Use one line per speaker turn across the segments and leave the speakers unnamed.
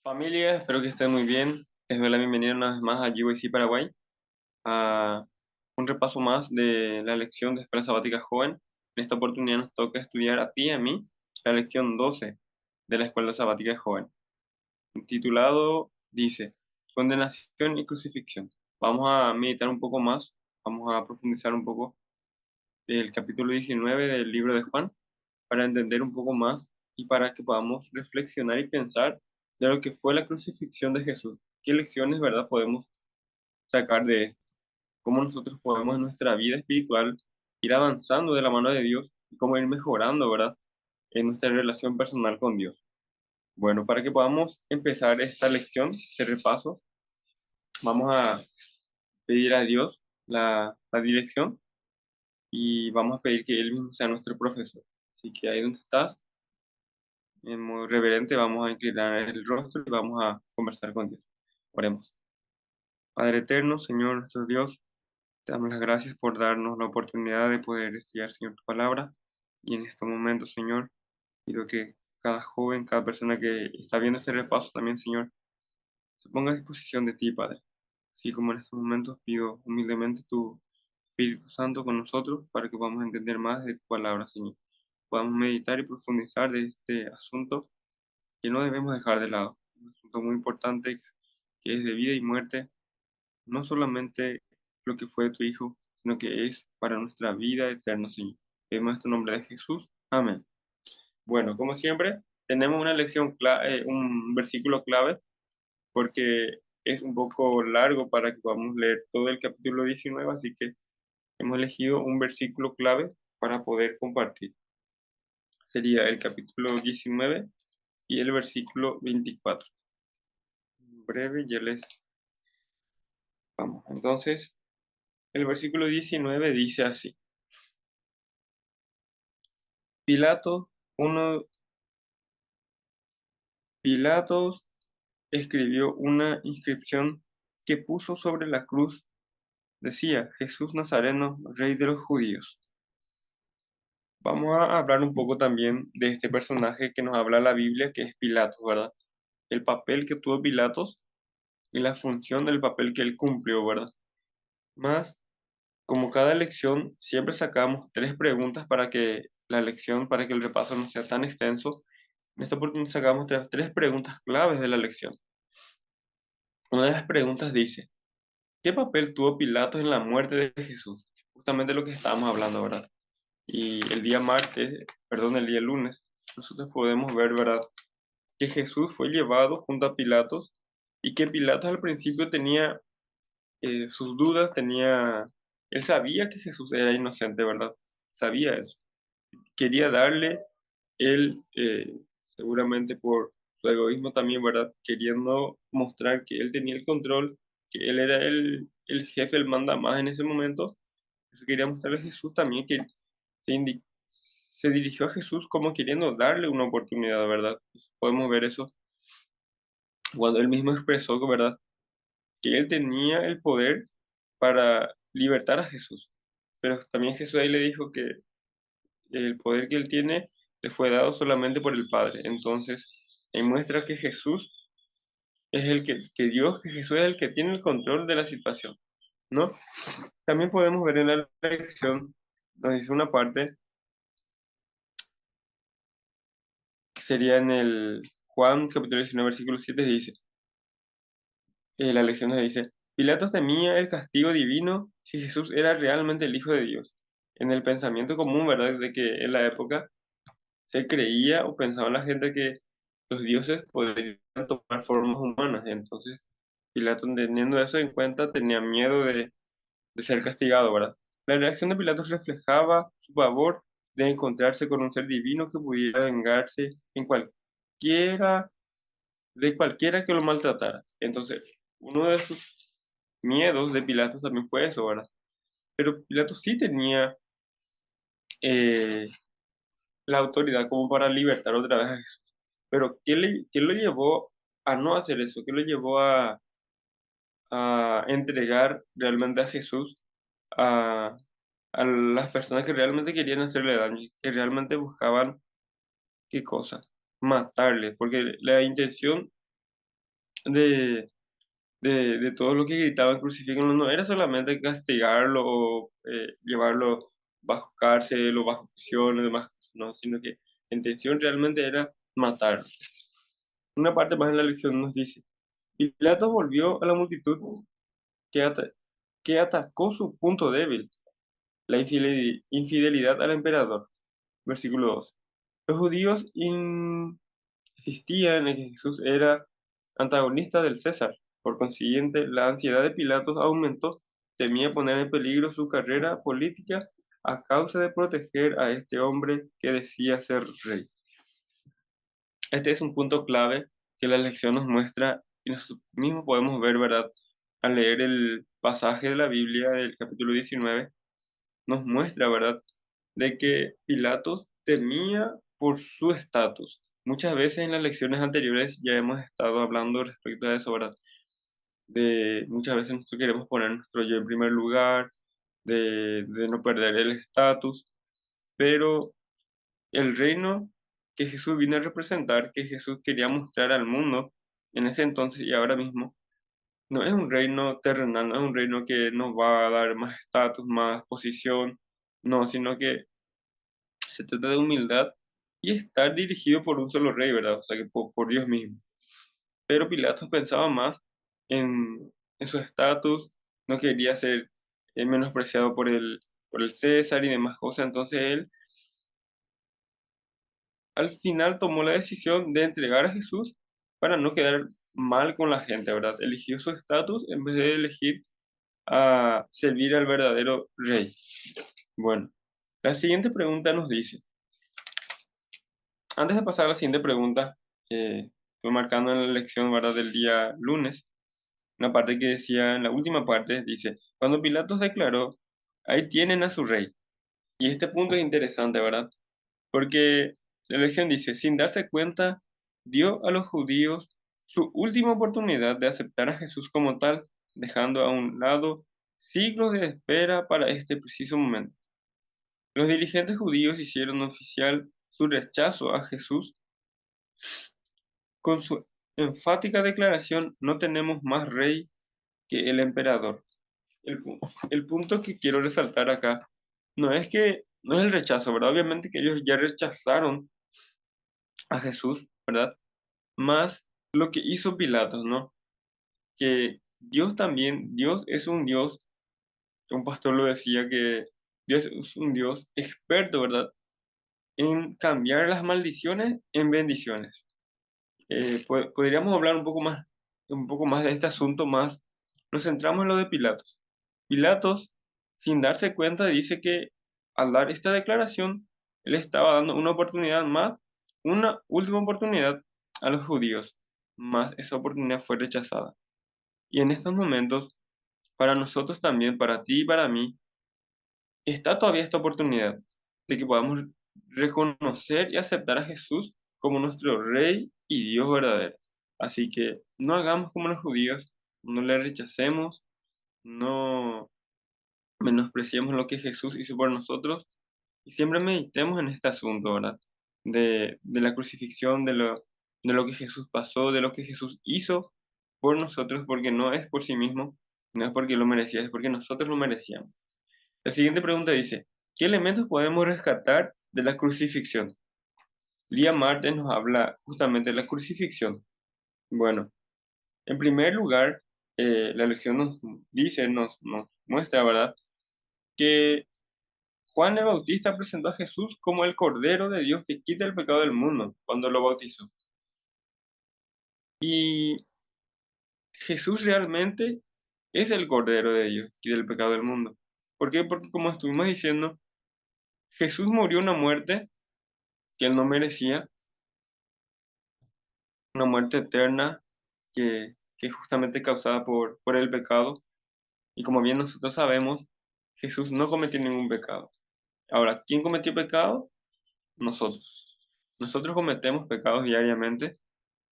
Familia, espero que estén muy bien. Les doy la bienvenida una vez más a GYC Paraguay, a un repaso más de la lección de Escuela Sabática Joven. En esta oportunidad nos toca estudiar a ti y a mí la lección 12 de la Escuela Sabática Joven. Titulado dice, Condenación y Crucifixión. Vamos a meditar un poco más, vamos a profundizar un poco el capítulo 19 del libro de Juan para entender un poco más y para que podamos reflexionar y pensar de lo que fue la crucifixión de Jesús. ¿Qué lecciones, verdad, podemos sacar de esto? ¿Cómo nosotros podemos en nuestra vida espiritual ir avanzando de la mano de Dios y cómo ir mejorando, verdad, en nuestra relación personal con Dios? Bueno, para que podamos empezar esta lección de repaso, vamos a pedir a Dios la dirección y vamos a pedir que Él mismo sea nuestro profesor. Así que ahí donde estás, en modo reverente, vamos a inclinar el rostro y vamos a conversar con Dios. Oremos. Padre eterno, Señor nuestro Dios, te damos las gracias por darnos la oportunidad de poder estudiar, Señor, tu palabra. Y en estos momentos, Señor, pido que cada joven, cada persona que está viendo este repaso también, Señor, se ponga a disposición de ti, Padre. Así como en estos momentos pido humildemente tu Espíritu Santo con nosotros para que podamos entender más de tu palabra, Señor. Podamos meditar y profundizar de este asunto que no debemos dejar de lado. Un asunto muy importante que es de vida y muerte, no solamente lo que fue de tu Hijo, sino que es para nuestra vida eterna, Señor. En tu nombre de Jesús. Amén. Bueno, como siempre, tenemos una lección, un versículo clave, porque es un poco largo para que podamos leer todo el capítulo 19, así que hemos elegido un versículo clave para poder compartir. Sería el capítulo 19 y el versículo 24. En breve, ya les vamos. Entonces, el versículo 19 dice así: Pilato, uno, Pilatos escribió una inscripción que puso sobre la cruz. Decía: Jesús Nazareno, Rey de los Judíos. Vamos a hablar un poco también de este personaje que nos habla la Biblia, que es Pilatos, ¿verdad? El papel que tuvo Pilatos y la función del papel que él cumplió, ¿verdad? Más, como cada lección, siempre sacamos tres preguntas para que la lección, para que el repaso no sea tan extenso. En esta oportunidad sacamos tres preguntas claves de la lección. Una de las preguntas dice: ¿qué papel tuvo Pilatos en la muerte de Jesús? Justamente lo que estábamos hablando, ¿verdad? Y el día martes, perdón, el día lunes, nosotros podemos ver, ¿verdad?, que Jesús fue llevado junto a Pilatos y que Pilatos al principio tenía sus dudas, él sabía que Jesús era inocente, ¿verdad? Sabía eso. Quería darle, él, seguramente por su egoísmo también, ¿verdad? Queriendo mostrar que él tenía el control, que él era el jefe, el manda más en ese momento. Eso quería mostrarle a Jesús también que se, se dirigió a Jesús como queriendo darle una oportunidad, ¿verdad? Podemos ver eso cuando él mismo expresó, ¿verdad?, que él tenía el poder para libertar a Jesús. Pero también Jesús ahí le dijo que el poder que él tiene le fue dado solamente por el Padre. Entonces, ahí muestra que Jesús es que Dios, que Jesús es el que tiene el control de la situación, ¿no? También podemos ver en la lección, nos dice una parte, que sería en el Juan capítulo 19, versículo 7, dice, la lección nos dice: Pilatos temía el castigo divino si Jesús era realmente el Hijo de Dios. En el pensamiento común, ¿verdad?, de que en la época se creía o pensaba la gente que los dioses podrían tomar formas humanas. Entonces, Pilato, teniendo eso en cuenta, tenía miedo de ser castigado, ¿verdad? La reacción de Pilatos reflejaba su pavor de encontrarse con un ser divino que pudiera vengarse de cualquiera que lo maltratara. Entonces, uno de sus miedos de Pilatos también fue eso, ¿verdad? Pero Pilatos sí tenía eh, la autoridad como para libertar otra vez a Jesús. Pero qué lo llevó a no hacer eso? ¿Qué lo llevó a entregar realmente a Jesús a, a las personas que realmente querían hacerle daño, que realmente buscaban qué cosa? Matarle, porque la intención de, de todo lo que gritaban crucifíquenlo, no era solamente castigarlo o llevarlo bajo cárcel o bajo prisión o demás, no, sino que la intención realmente era matarlo. Una parte más en la lección nos dice, Pilato volvió a la multitud que, que atacó su punto débil, la infidelidad al emperador. Versículo 2. Los judíos insistían en que Jesús era antagonista del César. Por consiguiente, la ansiedad de Pilatos aumentó, temía poner en peligro su carrera política a causa de proteger a este hombre que decía ser rey. Este es un punto clave que la lección nos muestra y nosotros mismos podemos ver, ¿verdad? Al leer el pasaje de la Biblia del capítulo 19, nos muestra, ¿verdad?, de que Pilatos temía por su estatus. Muchas veces en las lecciones anteriores ya hemos estado hablando respecto a eso, ¿verdad? De muchas veces nosotros queremos poner nuestro yo en primer lugar, de no perder el estatus, pero el reino que Jesús vino a representar, que Jesús quería mostrar al mundo en ese entonces y ahora mismo, no es un reino terrenal, no es un reino que nos va a dar más estatus, más posición, no, sino que se trata de humildad y estar dirigido por un solo rey, ¿verdad? O sea, que por Dios mismo. Pero Pilatos pensaba más en su estatus, no quería ser menospreciado por el César y demás cosas, entonces él al final tomó la decisión de entregar a Jesús para no quedar mal con la gente, ¿verdad? Eligió su estatus en vez de elegir a servir al verdadero rey. Bueno, la siguiente pregunta nos dice, antes de pasar a la siguiente pregunta, estoy marcando en la lección, ¿verdad?, del día lunes, una parte que decía, en la última parte, dice, cuando Pilatos declaró, ahí tienen a su rey. Y este punto es interesante, ¿verdad? Porque la lección dice, sin darse cuenta, dio a los judíos su última oportunidad de aceptar a Jesús como tal, dejando a un lado siglos de espera para este preciso momento. Los dirigentes judíos hicieron oficial su rechazo a Jesús con su enfática declaración, no tenemos más rey que el emperador. El punto que quiero resaltar acá no es el rechazo, ¿verdad? Obviamente que ellos ya rechazaron a Jesús, ¿verdad? Más lo que hizo Pilatos, ¿no? Que Dios también, Dios es un Dios, un pastor lo decía que Dios es un Dios experto, ¿verdad? En cambiar las maldiciones en bendiciones. Podríamos hablar un poco más de este asunto más. Nos centramos en lo de Pilatos. Pilatos, sin darse cuenta, dice que al dar esta declaración, él estaba dando una oportunidad más, una última oportunidad a los judíos, más esa oportunidad fue rechazada. Y en estos momentos, para nosotros también, para ti y para mí, está todavía esta oportunidad de que podamos reconocer y aceptar a Jesús como nuestro Rey y Dios verdadero. Así que no hagamos como los judíos, no le rechacemos, no menospreciemos lo que Jesús hizo por nosotros y siempre meditemos en este asunto, ¿verdad? De la crucifixión, de lo que Jesús pasó, de lo que Jesús hizo por nosotros, porque no es por sí mismo, no es porque lo merecía, es porque nosotros lo merecíamos. La siguiente pregunta dice, ¿qué elementos podemos rescatar de la crucifixión? Día martes nos habla justamente de la crucifixión. Bueno, en primer lugar, la lección nos dice, nos muestra, ¿verdad?, que Juan el Bautista presentó a Jesús como el Cordero de Dios que quita el pecado del mundo cuando lo bautizó. Y Jesús realmente es el Cordero de Dios que quita el pecado del mundo. ¿Por qué? Porque como estuvimos diciendo, Jesús murió una muerte que él no merecía, una muerte eterna que es justamente causada por el pecado. Y como bien nosotros sabemos, Jesús no cometió ningún pecado. Ahora, ¿quién cometió pecado? Nosotros. Nosotros cometemos pecados diariamente.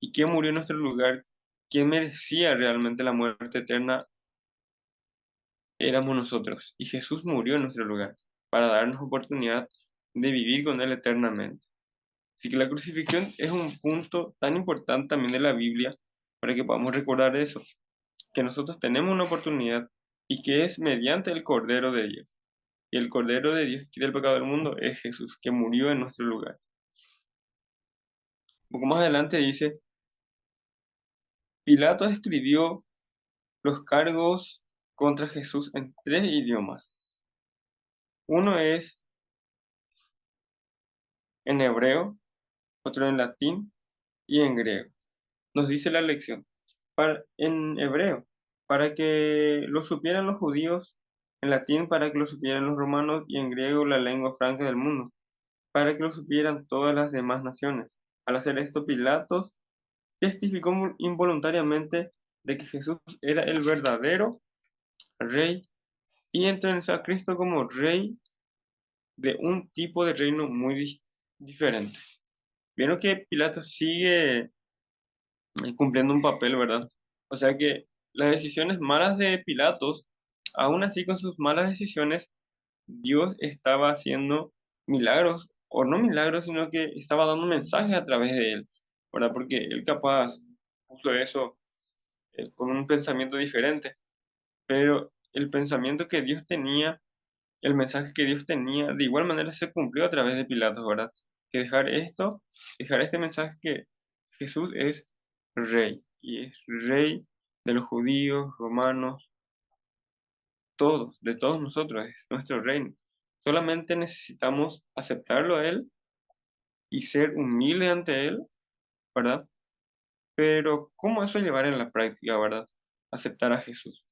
¿Y quién murió en nuestro lugar? ¿Quién merecía realmente la muerte eterna? Éramos nosotros. Y Jesús murió en nuestro lugar para darnos oportunidad de vivir con Él eternamente. Así que la crucifixión es un punto tan importante también de la Biblia para que podamos recordar eso, que nosotros tenemos una oportunidad y que es mediante el Cordero de Dios. Y el Cordero de Dios que quita el pecado del mundo es Jesús, que murió en nuestro lugar. Un poco más adelante dice, Pilato escribió los cargos contra Jesús en 3 idiomas. Uno es en hebreo, otro en latín y en griego. Nos dice la lección en hebreo, para que lo supieran los judíos, en latín para que lo supieran los romanos y en griego la lengua franca del mundo, para que lo supieran todas las demás naciones. Al hacer esto, Pilatos testificó involuntariamente de que Jesús era el verdadero rey y entronizó a Cristo como rey de un tipo de reino muy diferente. Vieron que Pilatos sigue cumpliendo un papel, ¿verdad? O sea que las decisiones malas de Pilatos, aún así con sus malas decisiones, Dios estaba haciendo milagros, o no milagros, sino que estaba dando mensajes a través de él, ¿verdad? Porque él capaz puso eso con un pensamiento diferente, pero el pensamiento que Dios tenía, el mensaje que Dios tenía, de igual manera se cumplió a través de Pilatos, ¿verdad? Que dejar este mensaje que Jesús es rey, y es rey de los judíos, romanos, todos, de todos nosotros, es nuestro reino. Solamente necesitamos aceptarlo a Él y ser humilde ante Él, ¿verdad? Pero ¿cómo eso llevar en la práctica, verdad? Aceptar a Jesús.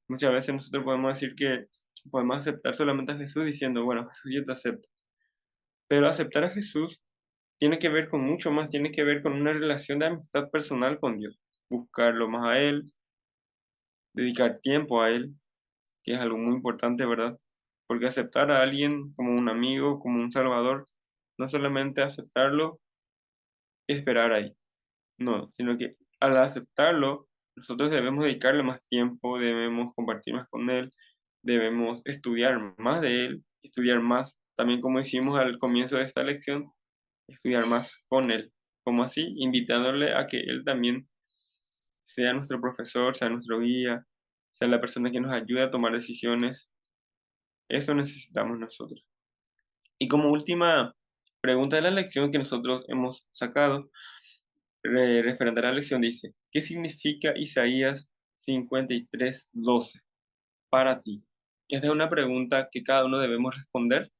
Muchas veces nosotros podemos decir que podemos aceptar solamente a Jesús diciendo, bueno, Jesús, yo te acepto. Pero aceptar a Jesús tiene que ver con mucho más, tiene que ver con una relación de amistad personal con Dios. Buscarlo más a Él, dedicar tiempo a Él, que es algo muy importante, ¿verdad? Porque aceptar a alguien como un amigo, como un salvador, no solamente aceptarlo y esperar ahí, no, sino que al aceptarlo, nosotros debemos dedicarle más tiempo, debemos compartir más con él, debemos estudiar más de él, estudiar más, también como hicimos al comienzo de esta lección, estudiar más con él, como así, invitándole a que él también sea nuestro profesor, sea nuestro guía, sea la persona que nos ayude a tomar decisiones. Eso necesitamos nosotros. Y como última pregunta de la lección que nosotros hemos sacado, referente a la lección, dice, ¿qué significa Isaías 53:12 para ti? Esta es una pregunta que cada uno debemos responder,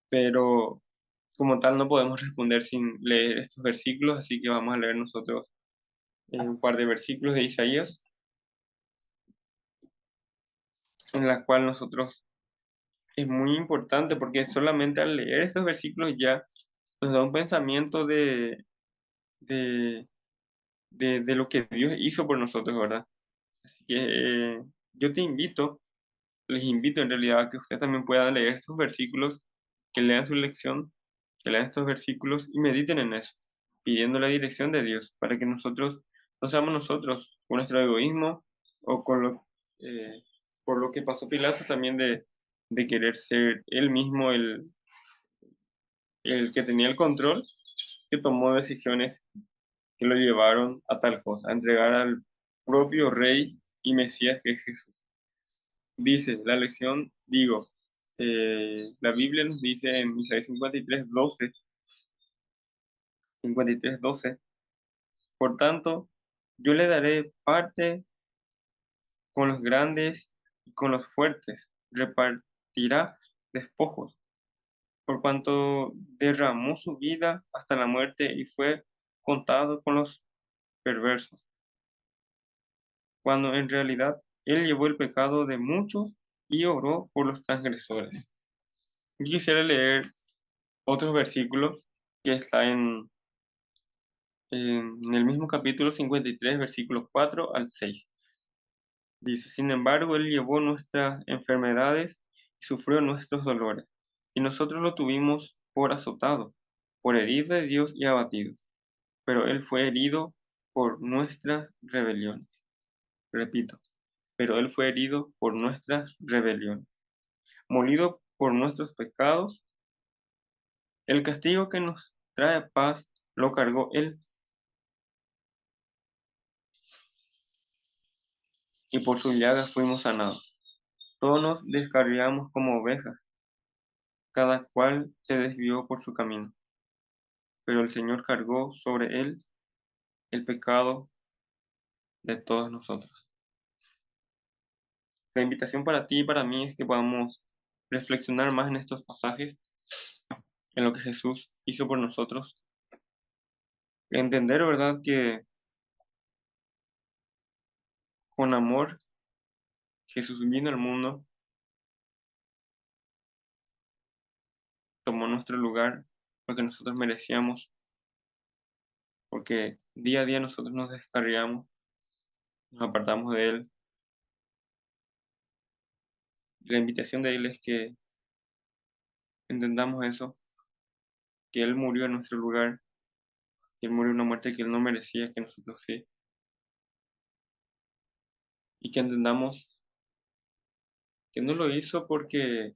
pero como tal no podemos responder sin leer estos versículos, así que vamos a leer nosotros un par de versículos de Isaías, en la cual nosotros es muy importante porque solamente al leer estos versículos ya nos da un pensamiento de, de lo que Dios hizo por nosotros, ¿verdad? Así que yo te invito, les invito en realidad a que ustedes también puedan leer estos versículos, que lean su lección, que lean estos versículos y mediten en eso, pidiendo la dirección de Dios, para que nosotros no seamos nosotros con nuestro egoísmo o con por lo que pasó Pilato también de querer ser él mismo el que tenía el control, que tomó decisiones que lo llevaron a tal cosa, a entregar al propio Rey y Mesías que es Jesús. Dice la lección, digo, la Biblia nos dice en Isaías 53:12, por tanto, yo le daré parte con los grandes y con los fuertes, repartirá despojos, por cuanto derramó su vida hasta la muerte y fue contado con los perversos, cuando en realidad él llevó el pecado de muchos y oró por los transgresores. Yo quisiera leer otros versículos que está en el mismo capítulo 53, versículos 4 al 6. Dice, sin embargo, Él llevó nuestras enfermedades y sufrió nuestros dolores, y nosotros lo tuvimos por azotado, por herido de Dios y abatido, pero Él fue herido por nuestras rebeliones. Repito, pero Él fue herido por nuestras rebeliones, molido por nuestros pecados. El castigo que nos trae paz lo cargó Él, y por sus llagas fuimos sanados. Todos nos descarriamos como ovejas, cada cual se desvió por su camino, pero el Señor cargó sobre él el pecado de todos nosotros. La invitación para ti y para mí es que podamos reflexionar más en estos pasajes, en lo que Jesús hizo por nosotros, entender, ¿verdad?, que con amor Jesús vino al mundo, tomó nuestro lugar, lo que nosotros merecíamos, porque día a día nosotros nos descarriamos, nos apartamos de Él. La invitación de Él es que entendamos eso, que Él murió en nuestro lugar, que Él murió una muerte que Él no merecía, que nosotros sí, y que entendamos que no lo hizo porque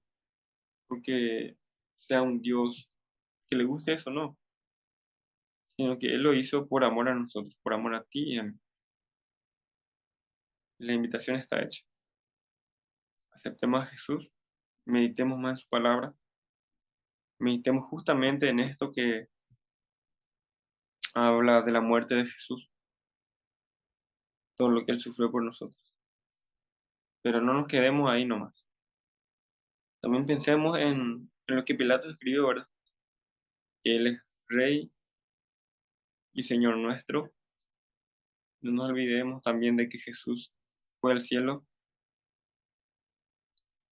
sea un Dios que le guste eso, no, sino que Él lo hizo por amor a nosotros, por amor a ti y a mí. La invitación está hecha. Aceptemos a Jesús, meditemos más en su palabra, meditemos justamente en esto que habla de la muerte de Jesús, todo lo que Él sufrió por nosotros. Pero no nos quedemos ahí nomás. También pensemos en lo que Pilato escribió, ¿verdad? Que Él es Rey y Señor nuestro. No nos olvidemos también de que Jesús fue al cielo,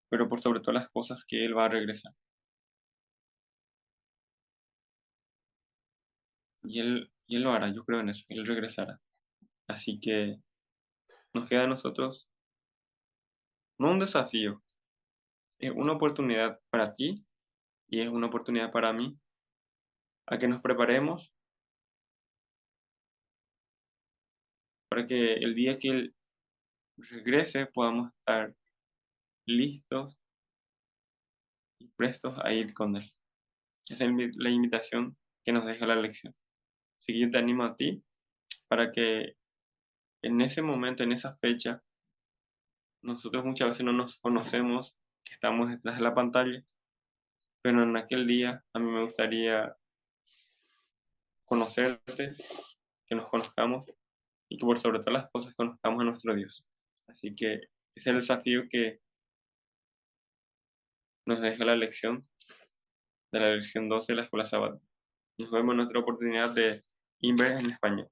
pero por sobre todas las cosas que Él va a regresar. Y él lo hará, yo creo en eso, Él regresará. Así que nos queda a nosotros, no un desafío, es una oportunidad para ti y es una oportunidad para mí, a que nos preparemos para que el día que Él regrese podamos estar listos y prestos a ir con Él. Esa es la invitación que nos deja la lección. Así que yo te animo a ti para que en ese momento, en esa fecha, nosotros muchas veces no nos conocemos, que estamos detrás de la pantalla, pero en aquel día a mí me gustaría conocerte, que nos conozcamos y que por sobre todas las cosas conozcamos a nuestro Dios. Así que ese es el desafío que nos deja la lección de la lección 12 de la Escuela Sabática. Nos vemos en otra oportunidad de Inver en Español.